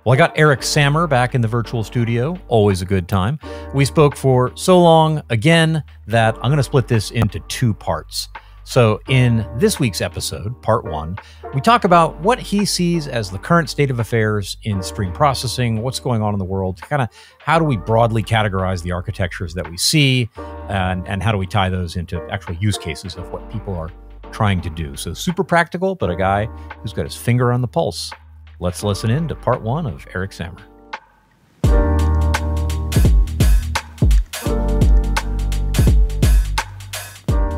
Well, I got Eric Sammer back in the virtual studio. Always a good time. We spoke for so long again that I'm going to split this into two parts. So in this week's episode, part one, we talk about what he sees as the current state of affairs in stream processing, what's going on in the world, kind of how do we broadly categorize the architectures that we see, and how do we tie those into actual use cases of what people are trying to do. So super practical, but a guy who's got his finger on the pulse. Let's listen in to part one of Eric Sammer.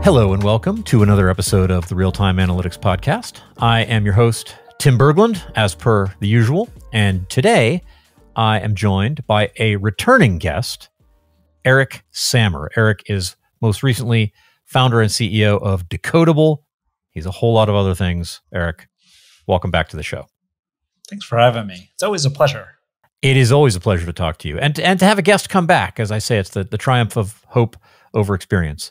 Hello and welcome to another episode of the Real-Time Analytics Podcast. I am your host, Tim Berglund, as per the usual. And today I am joined by a returning guest, Eric Sammer. Eric is most recently founder and CEO of Decodable. He's a whole lot of other things. Eric, welcome back to the show. Thanks for having me. It's always a pleasure. It is always a pleasure to talk to you. And to have a guest come back. As I say, it's the triumph of hope over experience.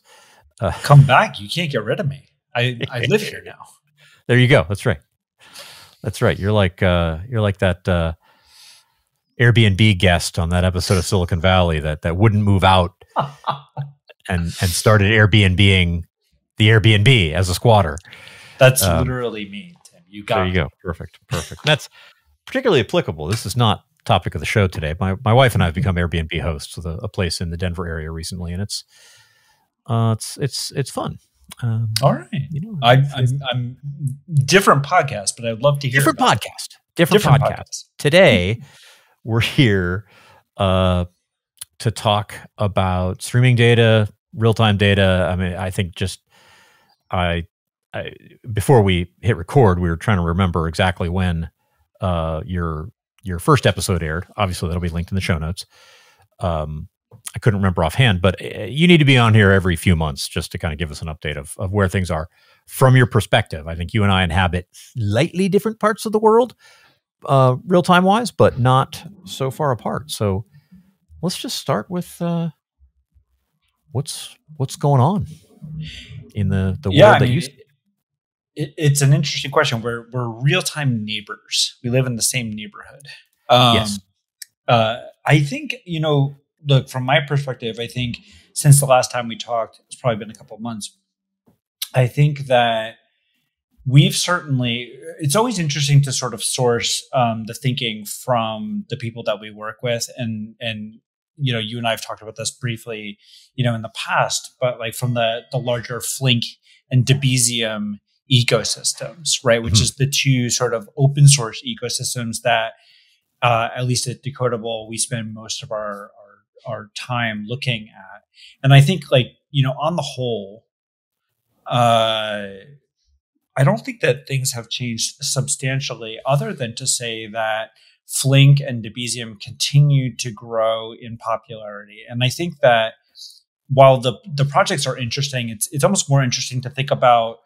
Come back. You can't get rid of me. I live here now. There you go. That's right. That's right. You're like that Airbnb guest on that episode of Silicon Valley that wouldn't move out and started Airbnb-ing the Airbnb as a squatter. That's literally me. You got there you go. Perfect. That's particularly applicable. This is not topic of the show today. My wife and I have become Airbnb hosts with a place in the Denver area recently, and it's fun. All right. I'm different podcast, but I'd love to hear different podcast. Today we're here to talk about streaming data, real-time data. I mean, I think before we hit record, we were trying to remember exactly when your first episode aired. Obviously, that'll be linked in the show notes. I couldn't remember offhand, but you need to be on here every few months just to kind of give us an update of where things are from your perspective. I think you and I inhabit slightly different parts of the world, real-time wise, but not so far apart. So let's just start with what's going on in the world that you see. It's an interesting question. We're real-time neighbors. We live in the same neighborhood. Yes. I think, look, from my perspective, I think since the last time we talked, it's probably been a couple of months. I think that it's always interesting to sort of source the thinking from the people that we work with. And you and I have talked about this briefly, in the past, but like from the larger Flink and Debezium ecosystems, right? Which is the two sort of open source ecosystems that, at least at Decodable, we spend most of our time looking at. And I think on the whole, I don't think that things have changed substantially other than to say that Flink and Debezium continue to grow in popularity. And I think that while the projects are interesting, it's almost more interesting to think about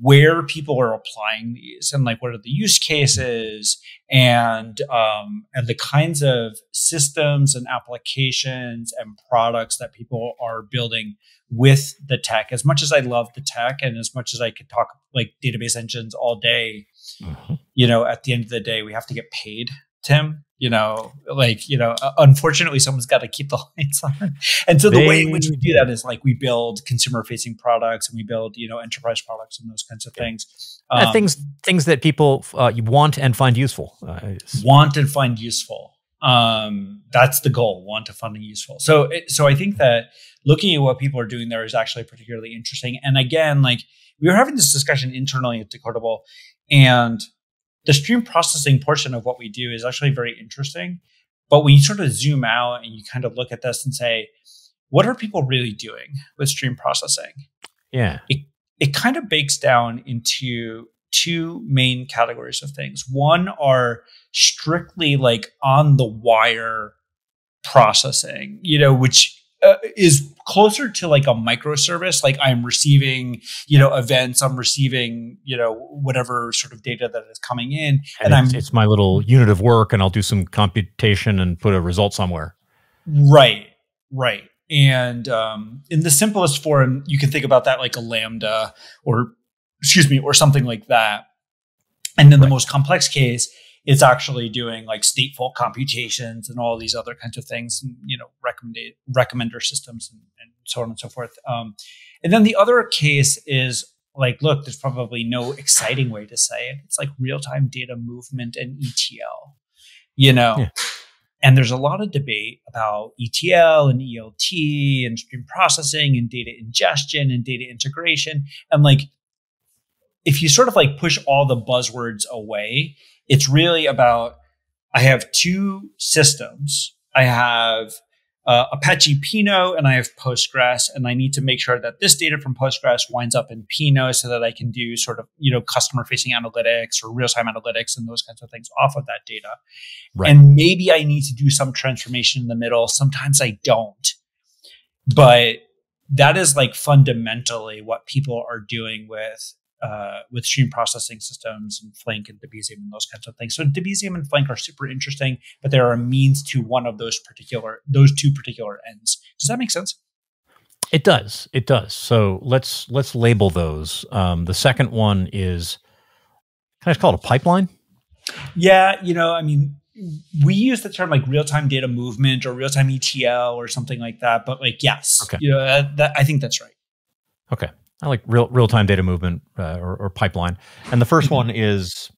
where people are applying these and what are the use cases and the kinds of systems and applications and products that people are building with the tech. As much as I love the tech and as much as I could talk database engines all day, at the end of the day, we have to get paid, Tim. Unfortunately, someone's got to keep the lights on. And so the way in which we do that is we build consumer facing products and we build, enterprise products and those kinds of things. Things that people you want and find useful. Want and find useful. That's the goal, want to find useful. So I think that looking at what people are doing there is actually particularly interesting. And again, we were having this discussion internally at Decodable, and the stream processing portion of what we do is actually very interesting. But when you sort of zoom out and you kind of look at this and say, what are people really doing with stream processing? Yeah. It kind of breaks down into two main categories of things. One are strictly on the wire processing, which is closer to a microservice. I'm receiving, events, I'm receiving, whatever sort of data that is coming in. And it's my little unit of work, and I'll do some computation and put a result somewhere. Right. And in the simplest form, you can think about that like a Lambda or something like that. And then the most complex case it's actually doing like stateful computations and all these other kinds of things, and, recommender systems and so on and so forth. And then the other case is like, look, there's probably no exciting way to say it. It's like real-time data movement and ETL, Yeah. And there's a lot of debate about ETL and ELT and stream processing and data ingestion and data integration. And like, if you sort of like push all the buzzwords away, it's really about, I have two systems. I have Apache Pinot and I have Postgres, and I need to make sure that this data from Postgres winds up in Pinot so that I can do sort of, customer facing analytics or real-time analytics and those kinds of things off of that data. Right. And maybe I need to do some transformation in the middle. Sometimes I don't, but that is like fundamentally what people are doing with stream processing systems and Flink and Debezium and those kinds of things. So Debezium and Flink are super interesting, but there are a means to one of those two particular ends. Does that make sense? It does. It does. So let's label those. The second one is, can I just call it a pipeline? Yeah. We use the term like real-time data movement or real-time ETL or something like that, but like, yes, okay. I think that's right. Okay. I like real-time data movement or pipeline. And the first one is,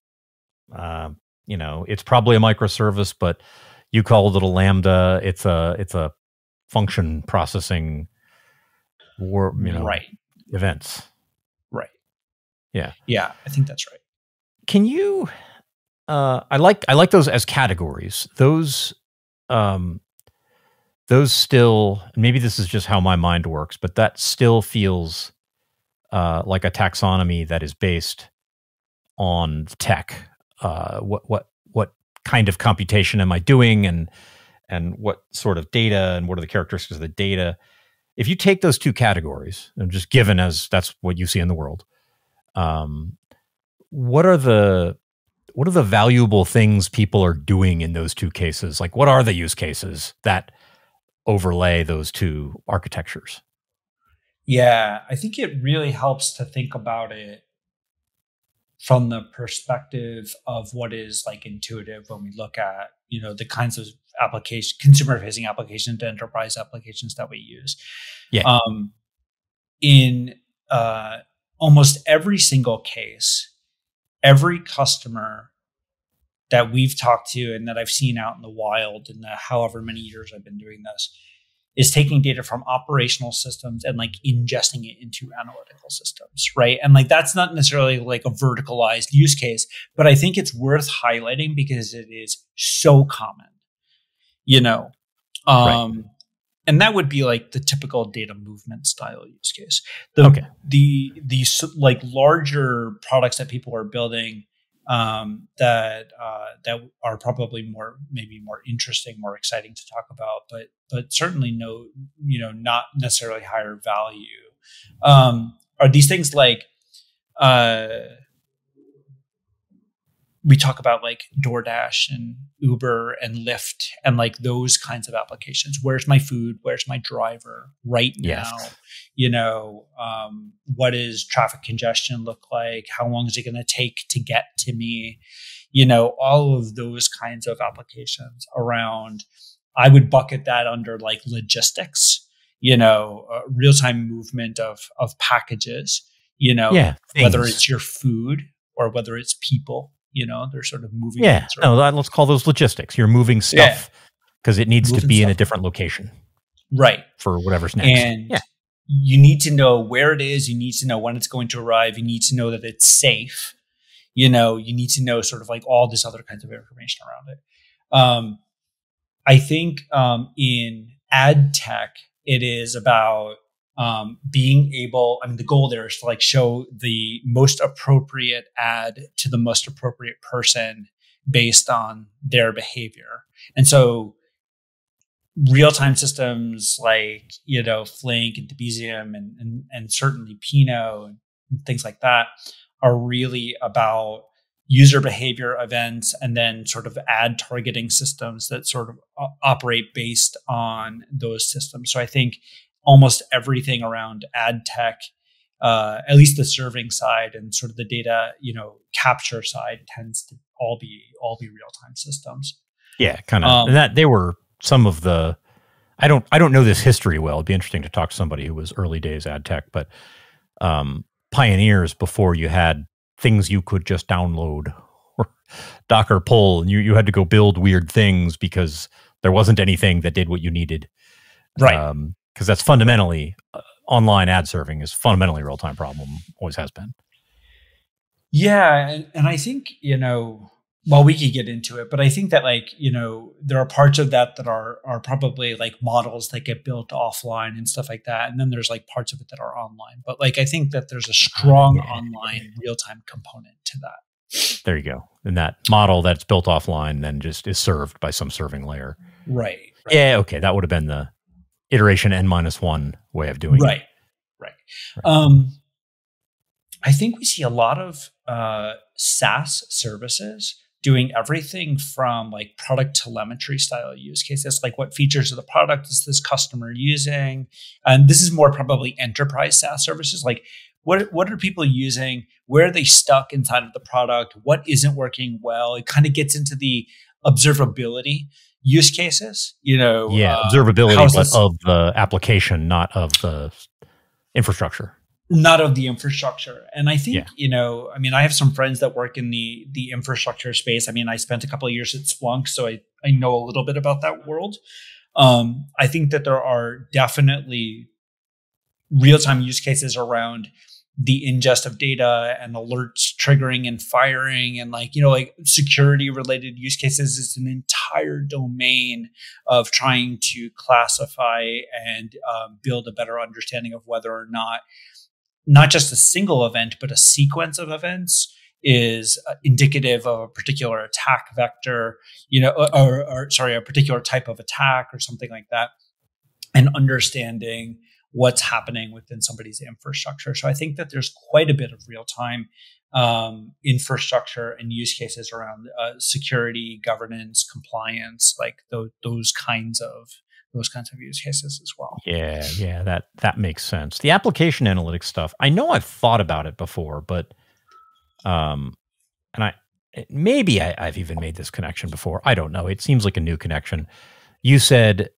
it's probably a microservice, but you called it a Lambda. It's a function processing right. events. Right. Yeah. Yeah, I think that's right. Can you I like those as categories. Those still, maybe this is just how my mind works, but that still feels like a taxonomy that is based on tech. What kind of computation am I doing, and what sort of data, and what are the characteristics of the data? If you take those two categories, and just given as that's what you see in the world, what are the valuable things people are doing in those two cases? Like, what are the use cases that overlay those two architectures? Yeah, I think it really helps to think about it from the perspective of what is like intuitive when we look at, the kinds of consumer facing applications to enterprise applications that we use. Yeah. In almost every single case, every customer that we've talked to and that I've seen out in the wild in the however many years I've been doing this is taking data from operational systems and like ingesting it into analytical systems, right? And like, that's not necessarily like a verticalized use case, but I think it's worth highlighting because it is so common, Right. And that would be like the typical data movement style use case. These like larger products that people are building that are probably maybe more interesting, more exciting to talk about, but certainly not necessarily higher value. Are these things like we talk about like DoorDash and Uber and Lyft and like those kinds of applications. Where's my food? Where's my driver right now? Yes. What does traffic congestion look like? How long is it going to take to get to me? All of those kinds of applications around, I would bucket that under like logistics, real-time movement of packages, whether it's your food or whether it's people. They're sort of moving. Yeah. No, let's call those logistics. You're moving stuff because it needs to be in a different location. Right. For whatever's next. And you need to know where it is. You need to know when it's going to arrive. You need to know that it's safe. You need to know sort of like all this other kinds of information around it. I think in ad tech, it is about being able, the goal there is to like show the most appropriate ad to the most appropriate person based on their behavior. And so real-time systems like, Flink and Debezium and certainly Pinot and things like that are really about user behavior events and then sort of ad targeting systems that sort of operate based on those systems. So I think almost everything around ad tech at least the serving side and sort of the data, capture side tends to all be real-time systems. Yeah, kind of. And that they were some of the. I don't know this history well. It'd be interesting to talk to somebody who was early days ad tech, but pioneers before you had things you could just download or Docker pull, and you had to go build weird things because there wasn't anything that did what you needed. Right. Because that's fundamentally online ad serving is fundamentally a real-time problem, always has been. Yeah. And I think, well, we could get into it, but I think that there are parts of that are probably like models that get built offline and stuff like that. And then there's like parts of it that are online, but I think that there's a strong online real-time component to that. There you go. And that model that's built offline then just is served by some serving layer. Right. Yeah. Okay. That would have been the iteration N-1 way of doing it. Right. I think we see a lot of SaaS services doing everything from like product telemetry style use cases, like what features of the product is this customer using? And this is more probably enterprise SaaS services. Like what are people using? Where are they stuck inside of the product? What isn't working well? It kind of gets into the observability use cases, observability, but of the application, not of the infrastructure. Not of the infrastructure. And I think, I have some friends that work in the infrastructure space. I spent a couple of years at Splunk, so I know a little bit about that world. I think that there are definitely real-time use cases around the ingest of data and alerts triggering and firing and security related use cases is an entire domain of trying to classify and build a better understanding of whether or not just a single event, but a sequence of events is indicative of a particular attack vector, a particular type of attack or something like that, and understanding what's happening within somebody's infrastructure. So I think that there's quite a bit of real-time infrastructure and use cases around security, governance, compliance, like those kinds of use cases as well. Yeah, that makes sense. The application analytics stuff, I know I've thought about it before, but I've even made this connection before. I don't know. It seems like a new connection. You said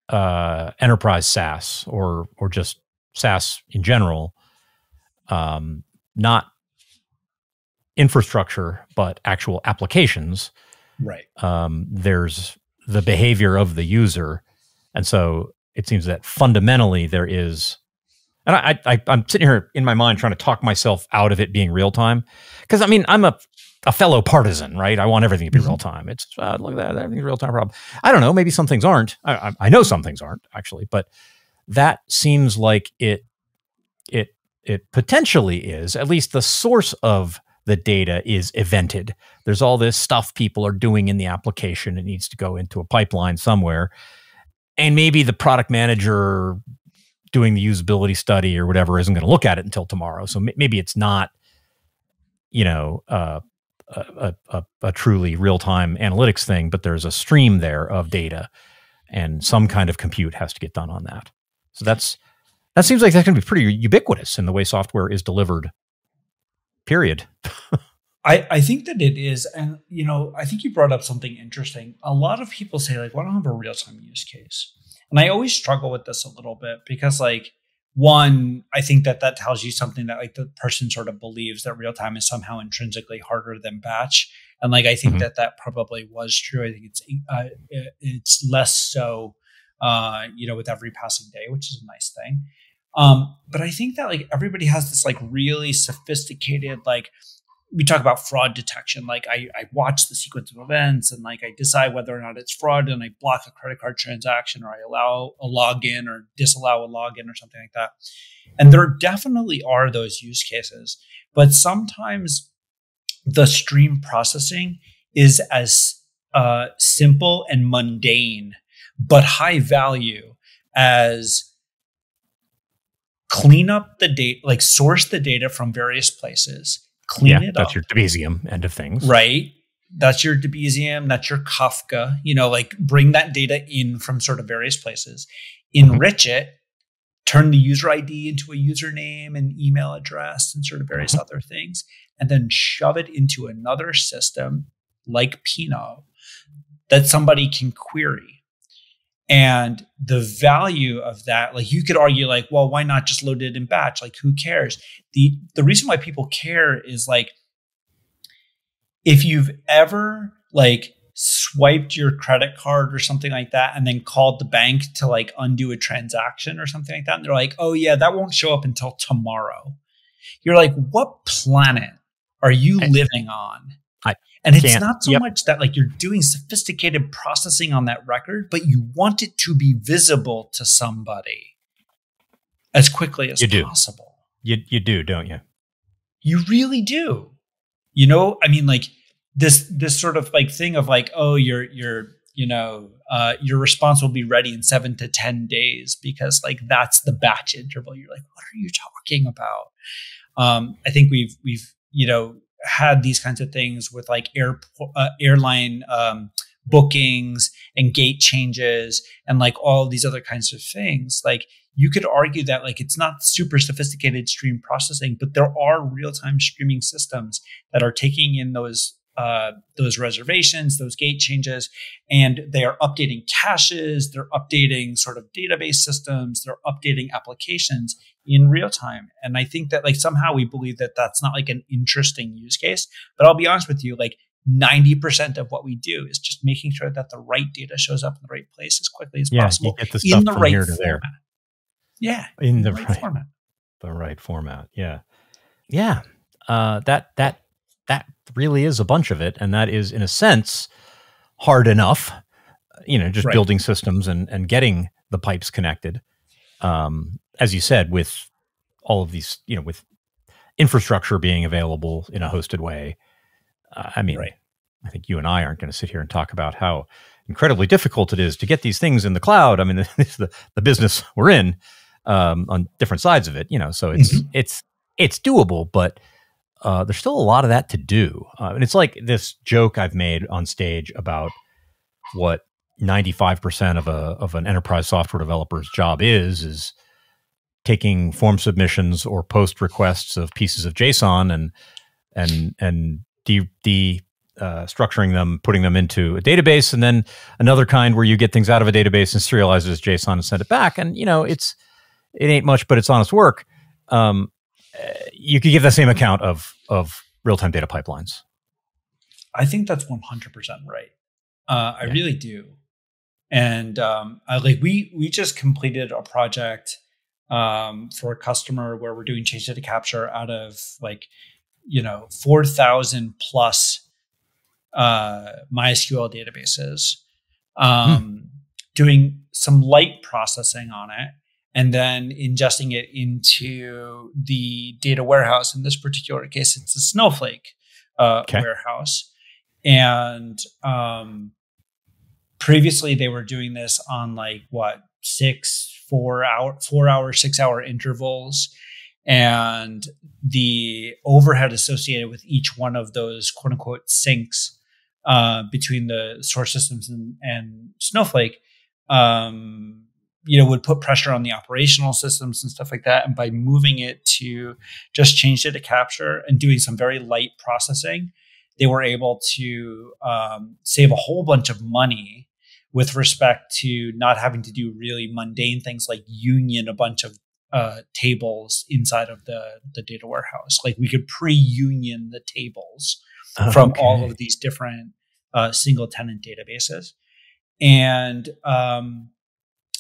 enterprise SaaS or just SaaS in general, not infrastructure, but actual applications. Right. There's the behavior of the user. And so it seems that fundamentally there is, and I'm sitting here in my mind trying to talk myself out of it being real time. Because I'm a fellow partisan, right? I want everything to be real time. It's look at that, everything's real time problem. I don't know, maybe some things aren't. I know some things aren't actually, but that seems like it potentially is. At least the source of the data is evented. There's all this stuff people are doing in the application. It needs to go into a pipeline somewhere. And maybe the product manager doing the usability study or whatever isn't going to look at it until tomorrow. So maybe it's not, a truly real-time analytics thing, but there's a stream there of data and some kind of compute has to get done on that. So that seems like that's going to be pretty ubiquitous in the way software is delivered, period. I think that it is. And, I think you brought up something interesting. A lot of people say well, I don't have a real-time use case. And I always struggle with this a little bit because one, I think that tells you something that the person sort of believes that real-time is somehow intrinsically harder than batch. And I think that probably was true. I think it's less so, with every passing day, which is a nice thing. But I think that everybody has this really sophisticated, we talk about fraud detection. I watch the sequence of events and I decide whether or not it's fraud and I block a credit card transaction or I allow a login or disallow a login or something like that. And there definitely are those use cases, but sometimes the stream processing is as simple and mundane, but high value as clean up the data, source the data from various places. Clean it up. That's your Debezium end of things. Right. That's your Debezium. That's your Kafka. Bring that data in from sort of various places, enrich it, turn the user ID into a username and email address and sort of various other things, and then shove it into another system like Pinot that somebody can query. And the value of that, like you could argue like, well, why not just load it in batch? Like, who cares? The reason why people care is like, if you've ever like swiped your credit card or something like that and then called the bank to like undo a transaction or something like that, and they're like, oh yeah, that won't show up until tomorrow. You're like, what planet are you living on? And it's not so much that like you're doing sophisticated processing on that record, but you want it to be visible to somebody as quickly as possible. You do, don't you? You really do. You know, I mean, like this sort of like thing of like, oh, your response will be ready in 7 to 10 days because like that's the batch interval. You're like, what are you talking about? I think we've had these kinds of things with like airline bookings and gate changes and like all these other kinds of things. Like you could argue that like it's not super sophisticated stream processing, but there are real-time streaming systems that are taking in those reservations, those gate changes, and they are updating caches, they're updating sort of database systems, they're updating applications in real time. And I think that like somehow we believe that that's not like an interesting use case, but I'll be honest with you, like 90% of what we do is just making sure that the right data shows up in the right place as quickly as possible you get the stuff in the from right here to format. there. Yeah. In the right format. The right format. Yeah. Yeah. That really is a bunch of it. And that is, in a sense, hard enough, just building systems and getting the pipes connected. As you said, with all of these, with infrastructure being available in a hosted way. I think you and I aren't going to sit here and talk about how incredibly difficult it is to get these things in the cloud. I mean, this is the business we're in, on different sides of it, so it's doable, but there's still a lot of that to do. And it's like this joke I've made on stage about what 95% of an enterprise software developer's job is taking form submissions or post requests of pieces of JSON and structuring them, putting them into a database, and then another kind where you get things out of a database and serialize it as JSON and send it back. And it ain't much, but it's honest work. You could give that same account of real-time data pipelines. I think that's 100% right. I really do. And we just completed a project for a customer where we're doing change data capture out of 4,000 plus MySQL databases, doing some light processing on it, and then ingesting it into the data warehouse. In this particular case, it's a Snowflake warehouse. And previously they were doing this on 6 hour intervals. And the overhead associated with each one of those quote unquote syncs between the source systems and Snowflake, would put pressure on the operational systems and stuff like that. And by moving it to just change data capture and doing some very light processing, they were able to save a whole bunch of money with respect to not having to do really mundane things like union a bunch of tables inside of the data warehouse. Like we could pre-union the tables from all of these different single tenant databases. And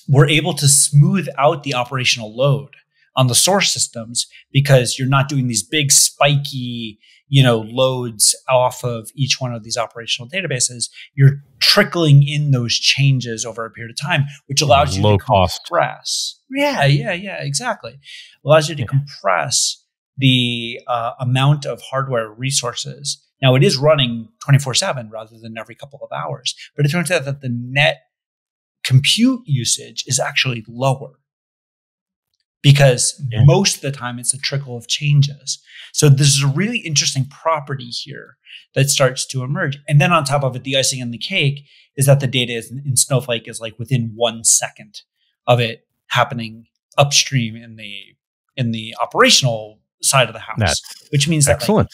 we're able to smooth out the operational load on the source systems because you're not doing these big spiky, loads off of each one of these operational databases. You're trickling in those changes over a period of time, which allows you to compress. Yeah, exactly. Allows you to compress the amount of hardware resources. Now, it is running 24/7 rather than every couple of hours, but it turns out that the net compute usage is actually lower because most of the time it's a trickle of changes. So this is a really interesting property here that starts to emerge. And then on top of it, the icing on the cake is that the data in Snowflake is within 1 second of it happening upstream in the operational side of the house, That's which means excellent.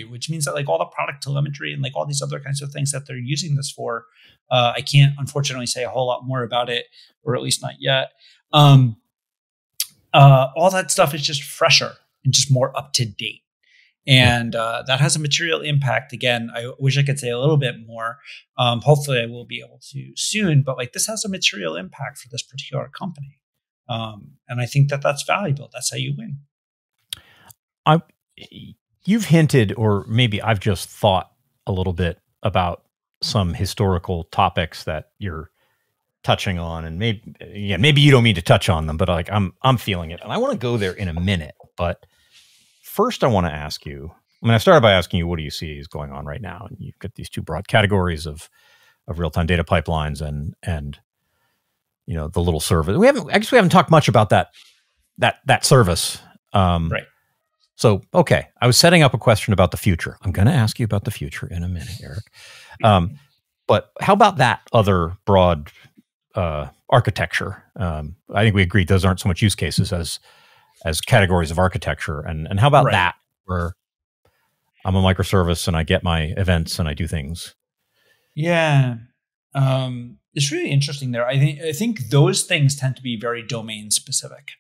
which means that like all the product telemetry and like all these other kinds of things that they're using this for. I can't unfortunately say a whole lot more about it, or at least not yet. All that stuff is just fresher and just more up to date. And that has a material impact. Again, I wish I could say a little bit more. Hopefully I will be able to soon, but like this has a material impact for this particular company. And I think that that's valuable. That's how you win. You've hinted, or maybe I've just thought a little bit about some historical topics that you're touching on, and maybe you don't mean to touch on them, but like I'm feeling it, and I want to go there in a minute. But first, I want to ask you. I mean, I started by asking you, what do you see is going on right now? And you've got these two broad categories of real-time data pipelines and the little service. We haven't talked much about that service. Right. So, okay, I was setting up a question about the future. I'm going to ask you about the future in a minute, Eric. But how about that other broad architecture? I think we agreed those aren't so much use cases as categories of architecture. And how about that, where I'm a microservice and I get my events and I do things? Yeah. It's really interesting there. I think those things tend to be very domain specific.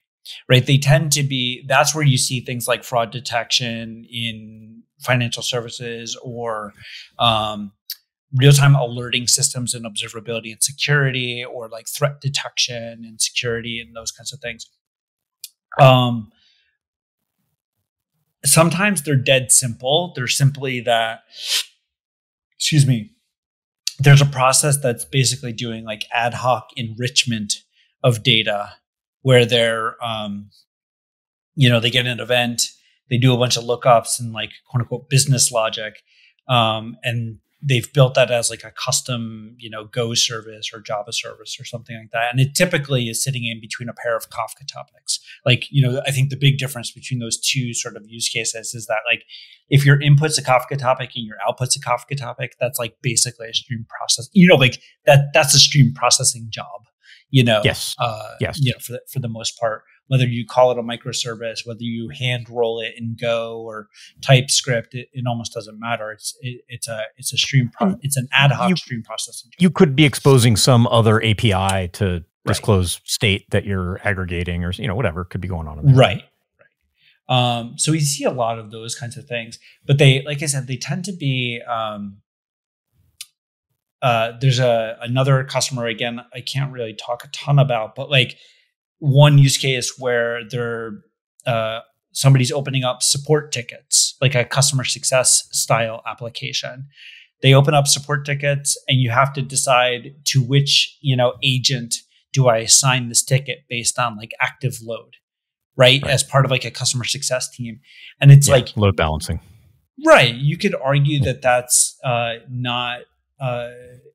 Right. They tend to be, that's where you see things like fraud detection in financial services, or real-time alerting systems and observability and security, or like threat detection and security and those kinds of things. Sometimes they're dead simple. They're simply that, there's a process that's basically doing like ad hoc enrichment of data, where they're, they get an event, they do a bunch of lookups and like quote unquote business logic. And they've built that as like a custom, Go service or Java service or something like that. And it typically is sitting in between a pair of Kafka topics. Like, I think the big difference between those two sort of use cases is that like, if your input's a Kafka topic and your output's a Kafka topic, that's like basically a stream process, that's a stream processing job. Yes. For the most part, whether you call it a microservice, whether you hand roll it in Go or TypeScript, it almost doesn't matter. It's a stream. It's an ad hoc stream processing job. You could be exposing some other API to disclose state that you're aggregating, or whatever could be going on. Right. So we see a lot of those kinds of things, but they, like I said, they tend to be. There's another customer, again, I can't really talk a ton about, but like one use case where somebody's opening up support tickets, like a customer success style application. They open up support tickets and you have to decide to which, agent do I assign this ticket based on like active load, right? As part of like a customer success team. And it's like load balancing. Right. You could argue that that's not,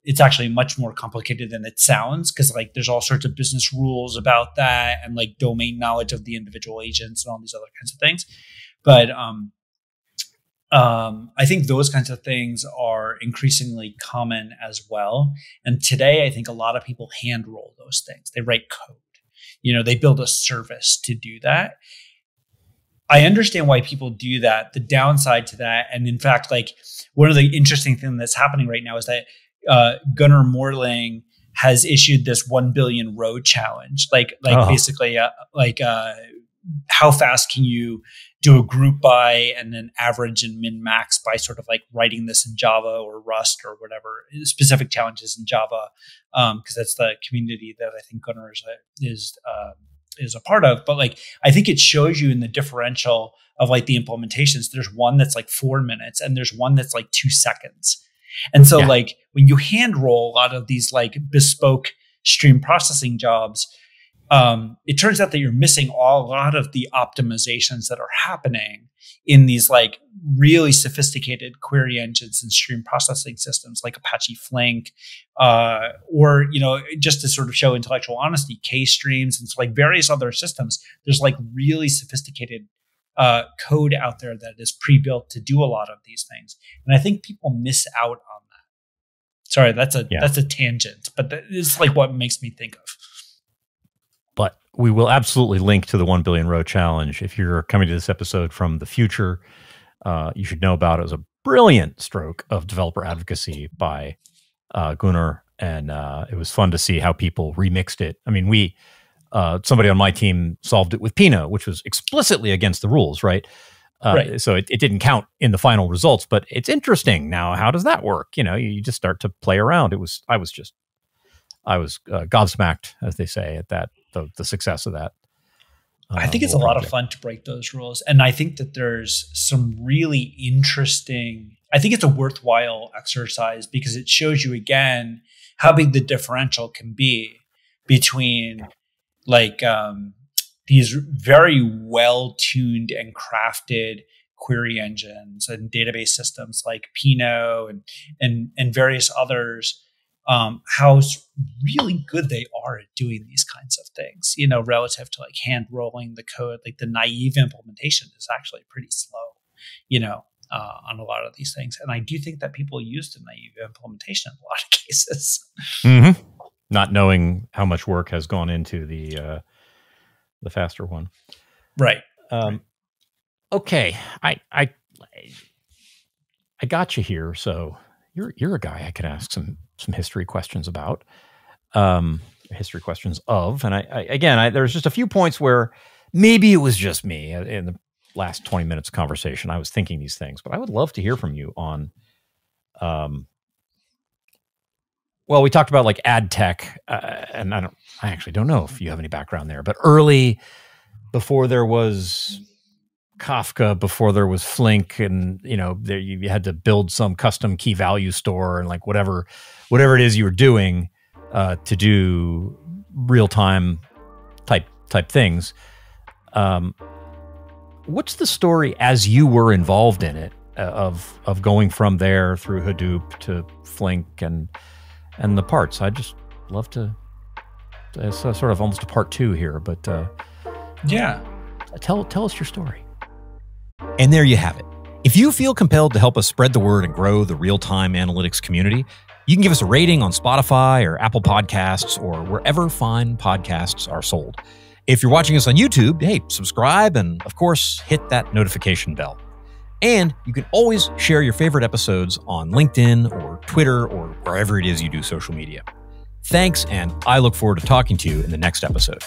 it's actually much more complicated than it sounds, because like there's all sorts of business rules about that and like domain knowledge of the individual agents and all these other kinds of things. But I think those kinds of things are increasingly common as well. And today, I think a lot of people hand roll those things. They write code. They build a service to do that. I understand why people do that. The downside to that, and in fact, like one of the interesting things that's happening right now is that Gunnar Morling has issued this 1 billion row challenge. Basically, how fast can you do a group by and then average and min max by sort of like writing this in Java or Rust or whatever specific challenges in Java, because that's the community that I think Gunnar is a part of. But like, I think it shows you in the differential of like the implementations, there's one that's like 4 minutes and there's one that's like 2 seconds. And so like when you hand roll a lot of these like bespoke stream processing jobs, it turns out that you're missing a lot of the optimizations that are happening in these like really sophisticated query engines and stream processing systems like Apache Flink, or, just to sort of show intellectual honesty, K-streams and so like various other systems. There's like really sophisticated code out there that is pre-built to do a lot of these things. And I think people miss out on that. Sorry, that's a tangent, but it's like what makes me think of. But we will absolutely link to the 1 billion row challenge. If you're coming to this episode from the future, you should know about it. It was a brilliant stroke of developer advocacy by Gunnar, and it was fun to see how people remixed it. I mean, somebody on my team solved it with Pinot, which was explicitly against the rules, right? Right. So it didn't count in the final results, but it's interesting. Now, how does that work? You just start to play around. I was gobsmacked, as they say, at that, the success of that. I think it's a lot of fun to break those rules. And I think that there's some really interesting, I think it's a worthwhile exercise because it shows you again how big the differential can be between these very well-tuned and crafted query engines and database systems like Pinot and various others, how really good they are at doing these kinds of things, relative to hand rolling the code. Like the naive implementation is actually pretty slow, on a lot of these things. And I do think that people use the naive implementation in a lot of cases. Mm-hmm. Not knowing how much work has gone into the faster one. Right. Okay. I got you here. So you're a guy I could ask some history questions about, history questions of, and I there's just a few points where maybe it was just me in the last 20 minutes of conversation. I was thinking these things, but I would love to hear from you on, well, we talked about ad tech, and I actually don't know if you have any background there, but early, before there was Kafka, before there was Flink, and there you had to build some custom key value store and whatever it is you were doing to do real time type things. What's the story as you were involved in it of going from there through Hadoop to Flink and the parts? I'd just love to. It's sort of almost a part two here, but yeah, tell us your story. And there you have it. If you feel compelled to help us spread the word and grow the real-time analytics community, you can give us a rating on Spotify or Apple Podcasts or wherever fine podcasts are sold. If you're watching us on YouTube, hey, subscribe and, of course, hit that notification bell. And you can always share your favorite episodes on LinkedIn or Twitter or wherever it is you do social media. Thanks, and I look forward to talking to you in the next episode.